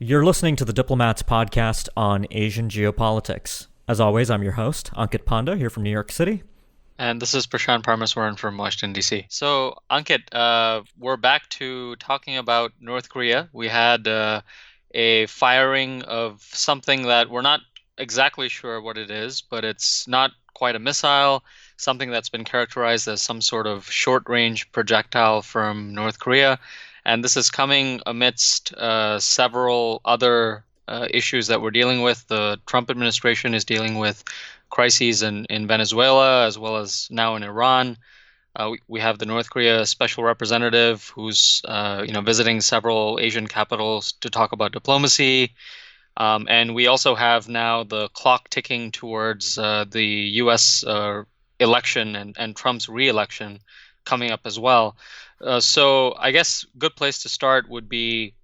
You're listening to the Diplomats podcast on Asian geopolitics. As always, I'm your host, Ankit Panda, here from New York City. And this is Prashant Parmeswaran from Washington, D.C. So, Ankit, we're back to talking about North Korea. We had a firing of something that we're not exactly sure what it is, but it's not quite a missile, something that's been characterized as some sort of short-range projectile from North Korea. And this is coming amidst several other issues that we're dealing with. The Trump administration is dealing with crises in Venezuela as well as now in Iran. We have the North Korea special representative who's visiting several Asian capitals to talk about diplomacy. And we also have now the clock ticking towards the U.S. Election and Trump's re-election coming up as well. So I guess good place to start would be,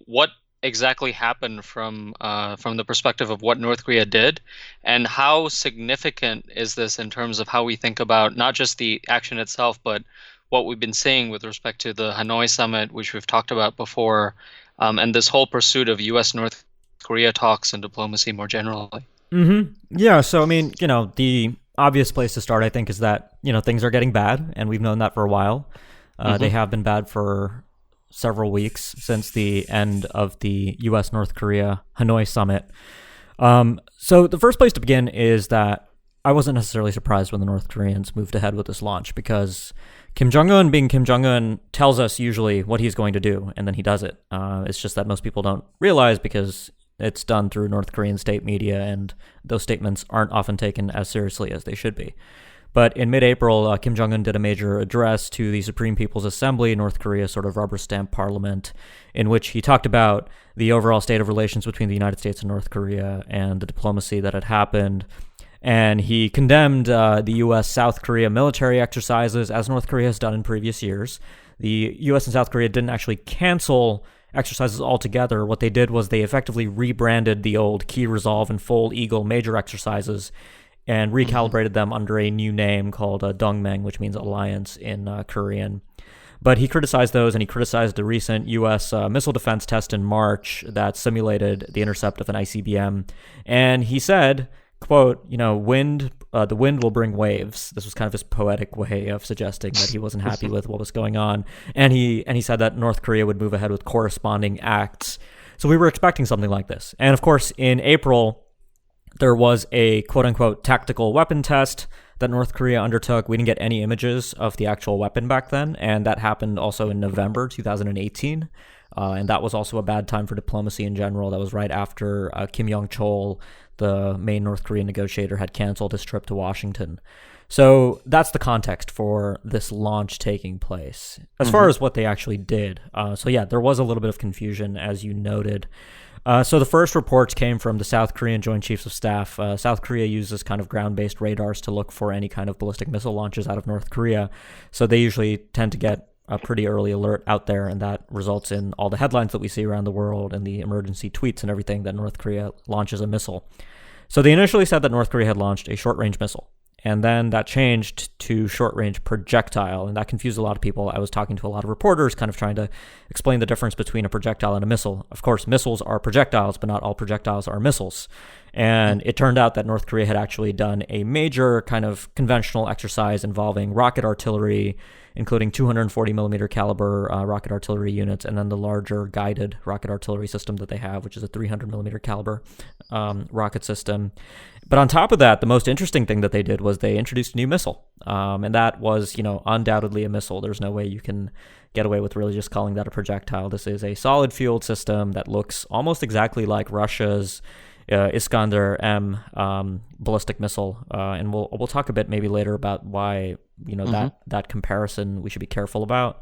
what exactly happened from the perspective of what North Korea did, and how significant is this in terms of how we think about not just the action itself, but what we've been seeing with respect to the Hanoi summit, which we've talked about before, and this whole pursuit of U.S.-North Korea talks and diplomacy more generally. Mm-hmm. Yeah, so I mean, the obvious place to start, I think, is that, things are getting bad, and we've known that for a while. They have been bad for several weeks since the end of the U.S.-North Korea Hanoi summit. So the first place to begin is that I wasn't necessarily surprised when the North Koreans moved ahead with this launch, because Kim Jong-un, being Kim Jong-un, tells us usually what he's going to do, and then he does it. It's just that most people don't realize because it's done through North Korean state media, and those statements aren't often taken as seriously as they should be. But in mid-April, Kim Jong-un did a major address to the Supreme People's Assembly, North Korea's sort of rubber stamp parliament, in which he talked about the overall state of relations between the United States and North Korea and the diplomacy that had happened. And he condemned the U.S.-South Korea military exercises, as North Korea has done in previous years. The U.S. and South Korea didn't actually cancel exercises altogether. What they did was they effectively rebranded the old Key Resolve and Full Eagle major exercises and recalibrated them under a new name called Dongmeng, which means alliance in Korean. But he criticized those, and he criticized the recent U.S. Missile defense test in March that simulated the intercept of an ICBM. And he said, quote, the wind will bring waves. This was kind of his poetic way of suggesting that he wasn't happy with what was going on. And he said that North Korea would move ahead with corresponding acts. So we were expecting something like this. And of course, in April, there was a quote-unquote tactical weapon test that North Korea undertook. We didn't get any images of the actual weapon back then, and that happened also in November 2018. And that was also a bad time for diplomacy in general. That was right after Kim Yong-chol, the main North Korean negotiator, had canceled his trip to Washington. So that's the context for this launch taking place. As far as what they actually did, there was a little bit of confusion, as you noted. So the first reports came from the South Korean Joint Chiefs of Staff. South Korea uses kind of ground-based radars to look for any kind of ballistic missile launches out of North Korea. So they usually tend to get a pretty early alert out there, and that results in all the headlines that we see around the world and the emergency tweets and everything that North Korea launches a missile. So they initially said that North Korea had launched a short-range missile. And then that changed to short-range projectile, and that confused a lot of people. I was talking to a lot of reporters kind of trying to explain the difference between a projectile and a missile. Of course, missiles are projectiles, but not all projectiles are missiles. And it turned out that North Korea had actually done a major kind of conventional exercise involving rocket artillery, including 240 millimeter caliber rocket artillery units, and then the larger guided rocket artillery system that they have, which is a 300 millimeter caliber rocket system. But on top of that, the most interesting thing that they did was they introduced a new missile. And that was, undoubtedly a missile. There's no way you can get away with really just calling that a projectile. This is a solid fueled system that looks almost exactly like Russia's Iskander-M ballistic missile. And we'll talk a bit maybe later about why, that comparison we should be careful about.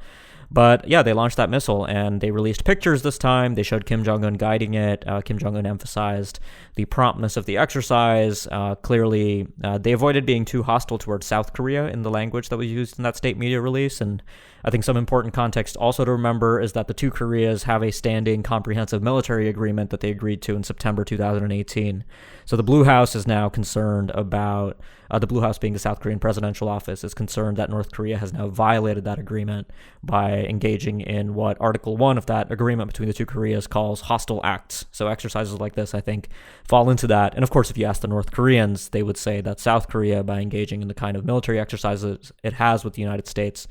But yeah, they launched that missile, and they released pictures this time. They showed Kim Jong-un guiding it. Kim Jong-un emphasized the promptness of the exercise. Clearly, they avoided being too hostile towards South Korea in the language that was used in that state media release. And I think some important context also to remember is that the two Koreas have a standing comprehensive military agreement that they agreed to in September 2018. So the Blue House is now concerned about, the Blue House being the South Korean presidential office, is concerned that North Korea has now violated that agreement by engaging in what Article 1 of that agreement between the two Koreas calls hostile acts. So exercises like this, I think, fall into that. And of course, if you ask the North Koreans, they would say that South Korea, by engaging in the kind of military exercises it has with the United States,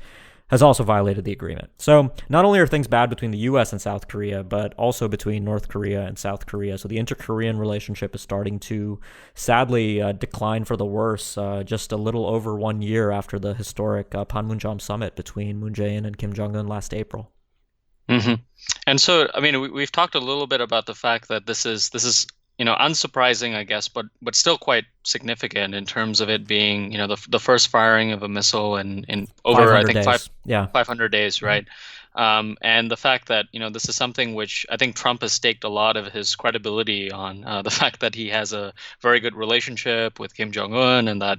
has also violated the agreement. So not only are things bad between the U.S. and South Korea, but also between North Korea and South Korea. So the inter-Korean relationship is starting to sadly decline for the worse just a little over 1 year after the historic Panmunjom summit between Moon Jae-in and Kim Jong-un last April. Mm-hmm. And so, I mean, we've talked a little bit about the fact that this is unsurprising, I guess, but still quite significant in terms of it being, the first firing of a missile in over, I think, days. 500 days, right? And the fact that, this is something which I think Trump has staked a lot of his credibility on, the fact that he has a very good relationship with Kim Jong-un and that,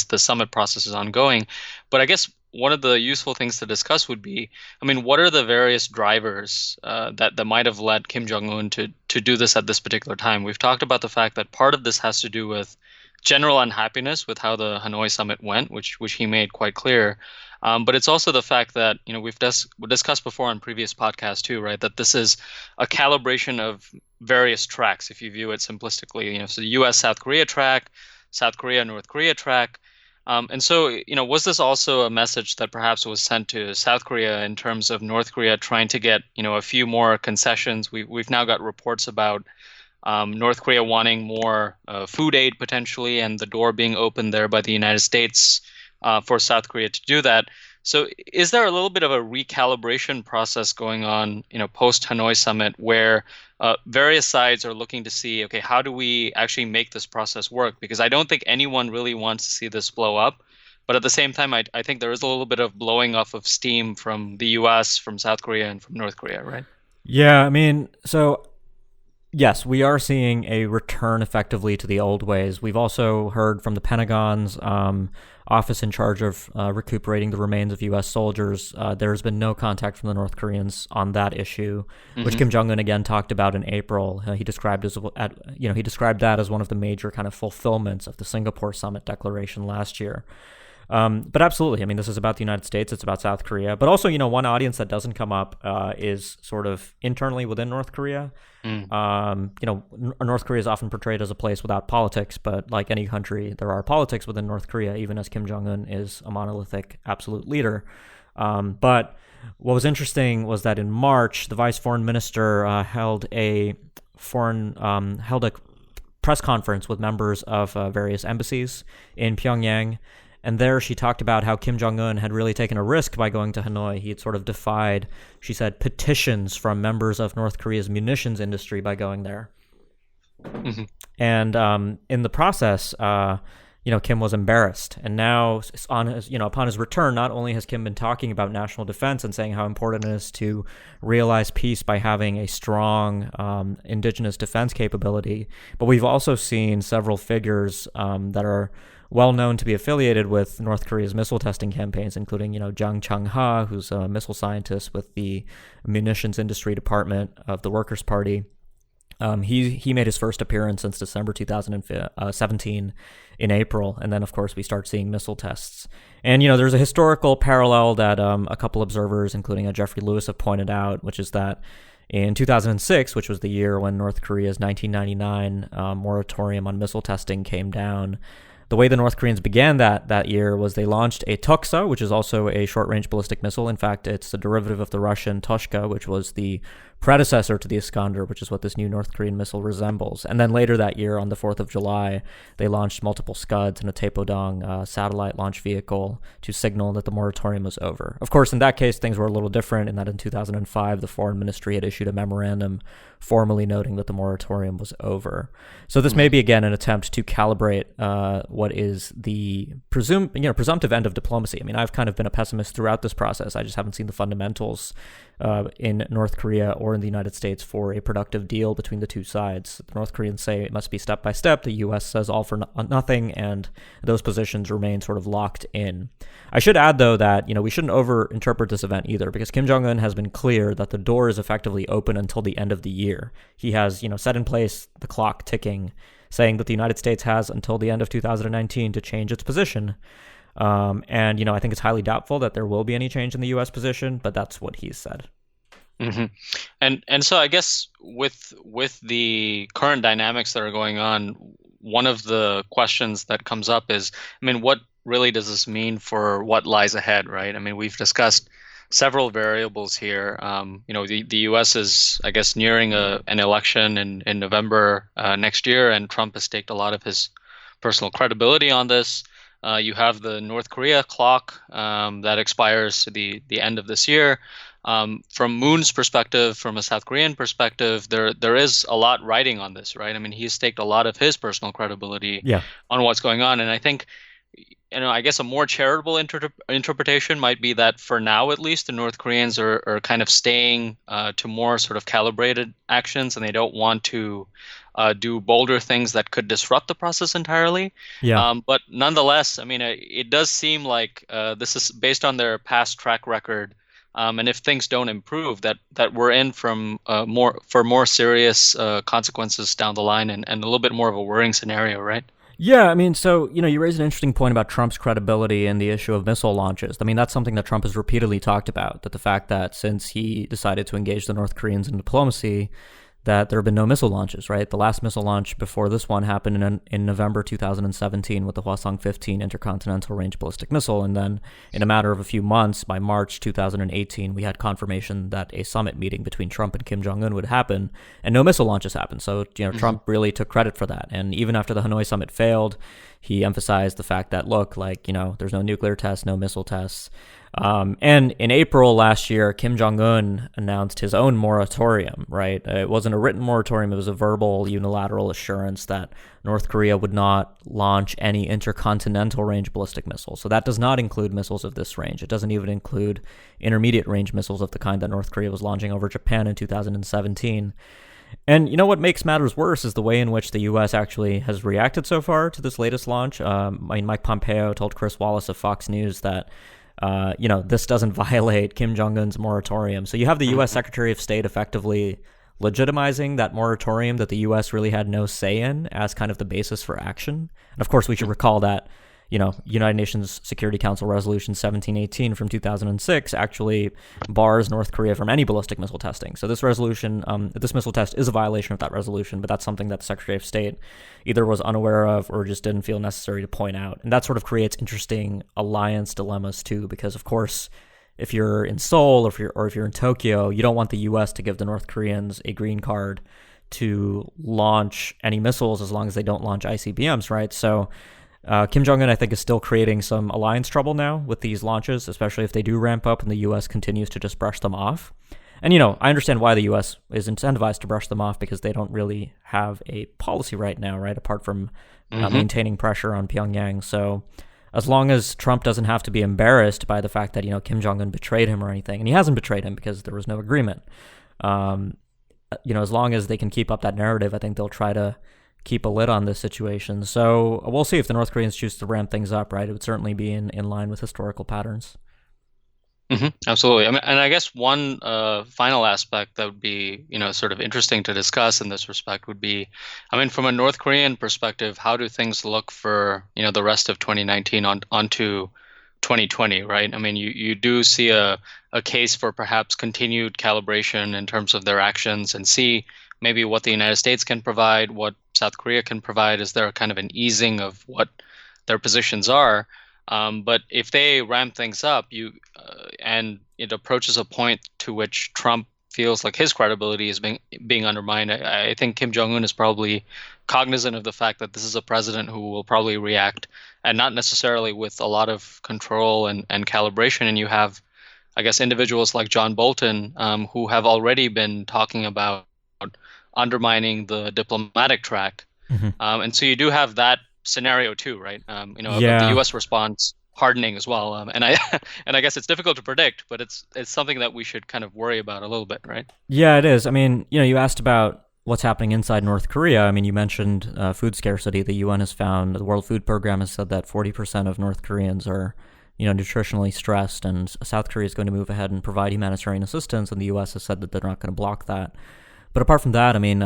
the summit process is ongoing. But I guess one of the useful things to discuss would be, I mean, what are the various drivers that might have led Kim Jong-un to do this at this particular time? We've talked about the fact that part of this has to do with general unhappiness with how the Hanoi summit went, which he made quite clear. But it's also the fact that, we've discussed before on previous podcasts too, right, that this is a calibration of various tracks, if you view it simplistically. So the U.S. South Korea track, South Korea North Korea track. And so, was this also a message that perhaps was sent to South Korea in terms of North Korea trying to get, a few more concessions? We've now got reports about North Korea wanting more food aid potentially, and the door being opened there by the United States for South Korea to do that. So is there a little bit of a recalibration process going on, post Hanoi summit where various sides are looking to see, okay, how do we actually make this process work? Because I don't think anyone really wants to see this blow up. But at the same time, I think there is a little bit of blowing off of steam from the U.S., from South Korea, and from North Korea, right? Yeah, I mean, so yes, we are seeing a return effectively to the old ways. We've also heard from the Pentagon's office in charge of recuperating the remains of U.S. soldiers. There has been no contact from the North Koreans on that issue, which Kim Jong-un again talked about in April. He described that as one of the major kind of fulfillments of the Singapore summit declaration last year. But absolutely, I mean, this is about the United States, it's about South Korea, but also, one audience that doesn't come up is sort of internally within North Korea. North Korea is often portrayed as a place without politics, but like any country, there are politics within North Korea, even as Kim Jong-un is a monolithic absolute leader. But what was interesting was that in March, the vice foreign minister held a press conference with members of various embassies in Pyongyang. And there she talked about how Kim Jong-un had really taken a risk by going to Hanoi. He had sort of defied, she said, petitions from members of North Korea's munitions industry by going there. Mm-hmm. And in the process, Kim was embarrassed. And now upon his return, not only has Kim been talking about national defense and saying how important it is to realize peace by having a strong indigenous defense capability, but we've also seen several figures that are well known to be affiliated with North Korea's missile testing campaigns, including, Jang Chang-ha, who's a missile scientist with the munitions industry department of the Workers' Party. He made his first appearance since December 2017 in April, and then of course we start seeing missile tests. And there's a historical parallel that a couple observers, including Jeffrey Lewis, have pointed out, which is that in 2006, which was the year when North Korea's 1999 moratorium on missile testing came down, the way the North Koreans began that year was they launched a Toksa, which is also a short-range ballistic missile. In fact, it's a derivative of the Russian Toshka, which was the predecessor to the Iskander, which is what this new North Korean missile resembles. And then later that year, on the 4th of July, they launched multiple Scuds and a Taepodong satellite launch vehicle to signal that the moratorium was over. Of course, in that case, things were a little different in that in 2005, the Foreign Ministry had issued a memorandum formally noting that the moratorium was over. So this may be, again, an attempt to calibrate what is the presumptive end of diplomacy. I mean, I've kind of been a pessimist throughout this process. I just haven't seen the fundamentals in North Korea or in the United States for a productive deal between the two sides. The North Koreans say it must be step by step. The U.S. says all for nothing, and those positions remain sort of locked in. I should add, though, that we shouldn't overinterpret this event either, because Kim Jong-un has been clear that the door is effectively open until the end of the year. He has, set in place the clock ticking, saying that the United States has until the end of 2019 to change its position. And, I think it's highly doubtful that there will be any change in the U.S. position, but that's what he's said. Mm-hmm. And so I guess with the current dynamics that are going on, one of the questions that comes up is, I mean, what really does this mean for what lies ahead, right? I mean, we've discussed several variables here. The U.S. is, I guess, nearing an election in November next year, and Trump has staked a lot of his personal credibility on this. You have the North Korea clock that expires the end of this year. From Moon's perspective, from a South Korean perspective, there is a lot riding on this, right? I mean, he's staked a lot of his personal credibility on what's going on, and I think, I guess a more charitable interpretation might be that for now, at least, the North Koreans are kind of staying to more sort of calibrated actions, and they don't want to do bolder things that could disrupt the process entirely. But nonetheless, I mean, it does seem like this is based on their past track record. And if things don't improve, that we're in for more serious consequences down the line, and a little bit more of a worrying scenario, right? Yeah, I mean, so, you raised an interesting point about Trump's credibility and the issue of missile launches. I mean, that's something that Trump has repeatedly talked about, that the fact that since he decided to engage the North Koreans in diplomacy, that there have been no missile launches, right? The last missile launch before this one happened in November 2017 with the Hwasong-15 intercontinental range ballistic missile. And then in a matter of a few months, by March 2018, we had confirmation that a summit meeting between Trump and Kim Jong-un would happen, and no missile launches happened. So, Trump really took credit for that. And even after the Hanoi summit failed, he emphasized the fact that, look, there's no nuclear tests, no missile tests. And in April last year, Kim Jong-un announced his own moratorium, right? It wasn't a written moratorium. It was a verbal unilateral assurance that North Korea would not launch any intercontinental range ballistic missiles. So that does not include missiles of this range. It doesn't even include intermediate range missiles of the kind that North Korea was launching over Japan in 2017. And what makes matters worse is the way in which the U.S. actually has reacted so far to this latest launch. Mike Pompeo told Chris Wallace of Fox News that this doesn't violate Kim Jong-un's moratorium. So you have the U.S. Secretary of State effectively legitimizing that moratorium that the U.S. really had no say in as kind of the basis for action. And of course, we should recall that, United Nations Security Council Resolution 1718 from 2006 actually bars North Korea from any ballistic missile testing. So this resolution, this missile test is a violation of that resolution, but that's something that the Secretary of State either was unaware of or just didn't feel necessary to point out. And that sort of creates interesting alliance dilemmas too, because of course, if you're in Seoul or if you're in Tokyo, you don't want the U.S. to give the North Koreans a green card to launch any missiles as long as they don't launch ICBMs, right? So Kim Jong-un, I think, is still creating some alliance trouble now with these launches, especially if they do ramp up and the U.S. continues to just brush them off. And, I understand why the U.S. is incentivized to brush them off because they don't really have a policy right now, right, apart from maintaining pressure on Pyongyang. So as long as Trump doesn't have to be embarrassed by the fact that, Kim Jong-un betrayed him or anything, and he hasn't betrayed him because there was no agreement, as long as they can keep up that narrative, I think they'll try to keep a lid on this situation. So we'll see if the North Koreans choose to ramp things up, right? It would certainly be in line with historical patterns. Absolutely. I mean, and I guess one final aspect that would be, sort of interesting to discuss in this respect would be, I mean, from a North Korean perspective, how do things look for, the rest of 2019 onto 2020, right? I mean, you do see a case for perhaps continued calibration in terms of their actions and see maybe what the United States can provide, what South Korea can provide. Is there kind of an easing of what their positions are? But if they ramp things up, and it approaches a point to which Trump feels like his credibility is being undermined, I think Kim Jong-un is probably cognizant of the fact that this is a president who will probably react, and not necessarily with a lot of control and calibration. And you have, I guess, individuals like John Bolton, who have already been talking about undermining the diplomatic track. And so you do have that scenario too, right? Of the U.S. response hardening as well. And I guess it's difficult to predict, but it's something that we should kind of worry about a little bit, right? Yeah, it is. I mean, you asked about what's happening inside North Korea. I mean, you mentioned food scarcity. The UN has found, the World Food Program has said that 40% of North Koreans are, nutritionally stressed, and South Korea is going to move ahead and provide humanitarian assistance, and the U.S. has said that they're not going to block that. But apart from that, I mean,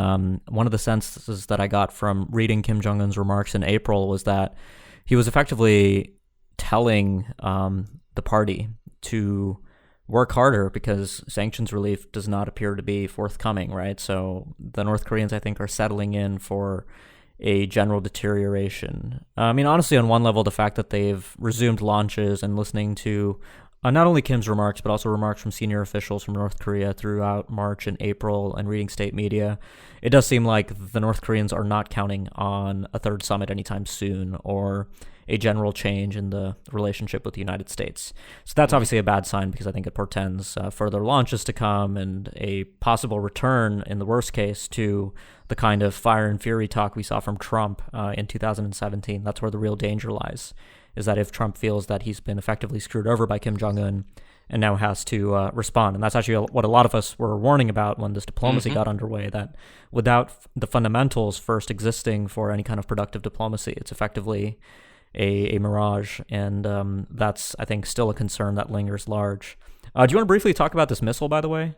one of the senses that I got from reading Kim Jong-un's remarks in April was that he was effectively telling the party to work harder because sanctions relief does not appear to be forthcoming, right? So the North Koreans, I think, are settling in for a general deterioration. I mean, honestly, on one level, the fact that they've resumed launches and listening to not only Kim's remarks, but also remarks from senior officials from North Korea throughout March and April and reading state media, it does seem like the North Koreans are not counting on a third summit anytime soon or a general change in the relationship with the United States. So that's obviously a bad sign because I think it portends further launches to come and a possible return, in the worst case, to the kind of fire and fury talk we saw from Trump in 2017. That's where the real danger lies, is that if Trump feels that he's been effectively screwed over by Kim Jong-un and now has to respond. And that's actually what a lot of us were warning about when this diplomacy got underway, that without the fundamentals first existing for any kind of productive diplomacy, it's effectively a mirage. And that's, I think, still a concern that lingers large. Do you want to briefly talk about this missile, by the way?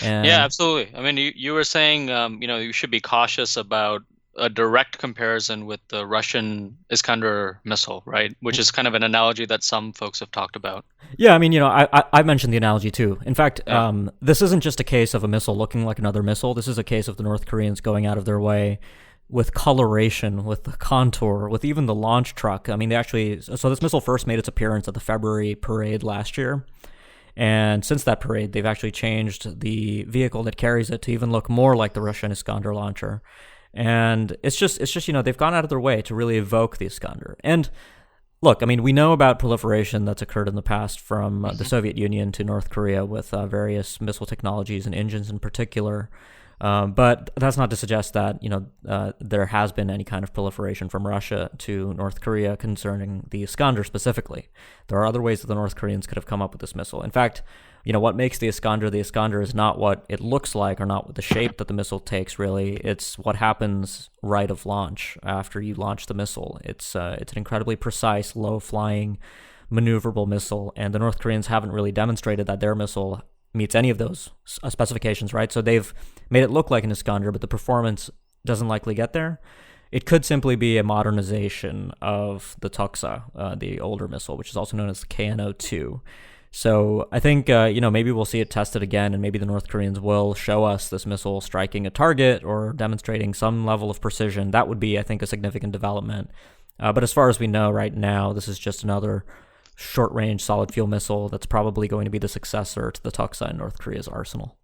Yeah, absolutely. I mean, you were saying, you should be cautious about a direct comparison with the Russian Iskander missile, right? Which is kind of an analogy that some folks have talked about. Yeah, I mean, I mentioned the analogy too. In fact, this isn't just a case of a missile looking like another missile. This is a case of the North Koreans going out of their way with coloration, with the contour, with even the launch truck. I mean, so this missile first made its appearance at the February parade last year. And since that parade, they've actually changed the vehicle that carries it to even look more like the Russian Iskander launcher. And it's just they've gone out of their way to really evoke the Iskander. And look, I mean, we know about proliferation that's occurred in the past from the Soviet Union to North Korea with various missile technologies and engines in particular. But that's not to suggest that there has been any kind of proliferation from Russia to North Korea concerning the Iskander specifically. There are other ways that the North Koreans could have come up with this missile. In fact, what makes the Iskander is not what it looks like or not the shape that the missile takes, really. It's what happens right of launch after you launch the missile. It's an incredibly precise, low-flying, maneuverable missile, and the North Koreans haven't really demonstrated that their missile meets any of those specifications, right? So they've made it look like an Iskander, but the performance doesn't likely get there. It could simply be a modernization of the Toksa, the older missile, which is also known as the KN-02. So I think, maybe we'll see it tested again, and maybe the North Koreans will show us this missile striking a target or demonstrating some level of precision. That would be, I think, a significant development. But as far as we know right now, this is just another short-range solid-fuel missile that's probably going to be the successor to the Toksa in North Korea's arsenal.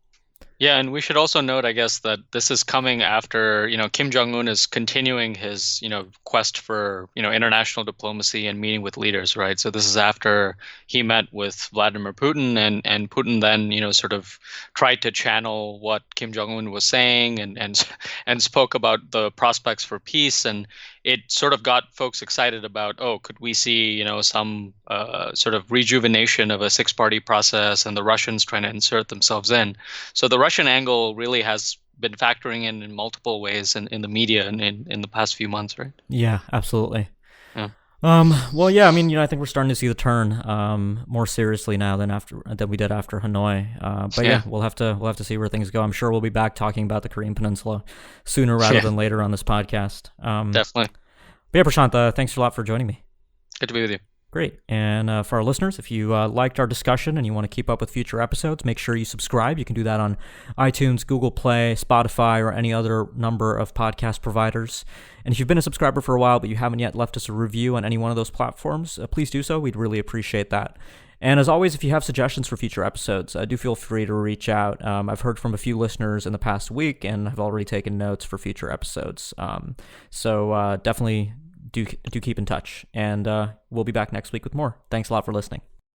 Yeah, and we should also note, I guess, that this is coming after, Kim Jong-un is continuing his, quest for, international diplomacy and meeting with leaders, right? So this is after he met with Vladimir Putin and Putin then, sort of tried to channel what Kim Jong-un was saying and spoke about the prospects for peace. And it sort of got folks excited about, could we see, some sort of rejuvenation of a six-party process and the Russians trying to insert themselves in. So the Russian angle really has been factoring in multiple ways in the media and in the past few months, right? Yeah, absolutely. Yeah. Well, yeah, I mean, I think we're starting to see the turn more seriously now than we did after Hanoi. But yeah, we'll have to see where things go. I'm sure we'll be back talking about the Korean Peninsula sooner rather than later on this podcast. Definitely. But yeah, Prashant, thanks a lot for joining me. Good to be with you. Great. And for our listeners, if you liked our discussion and you want to keep up with future episodes, make sure you subscribe. You can do that on iTunes, Google Play, Spotify, or any other number of podcast providers. And if you've been a subscriber for a while, but you haven't yet left us a review on any one of those platforms, please do so. We'd really appreciate that. And as always, if you have suggestions for future episodes, do feel free to reach out. I've heard from a few listeners in the past week, and I've already taken notes for future episodes. So definitely do keep in touch, and we'll be back next week with more. Thanks a lot for listening.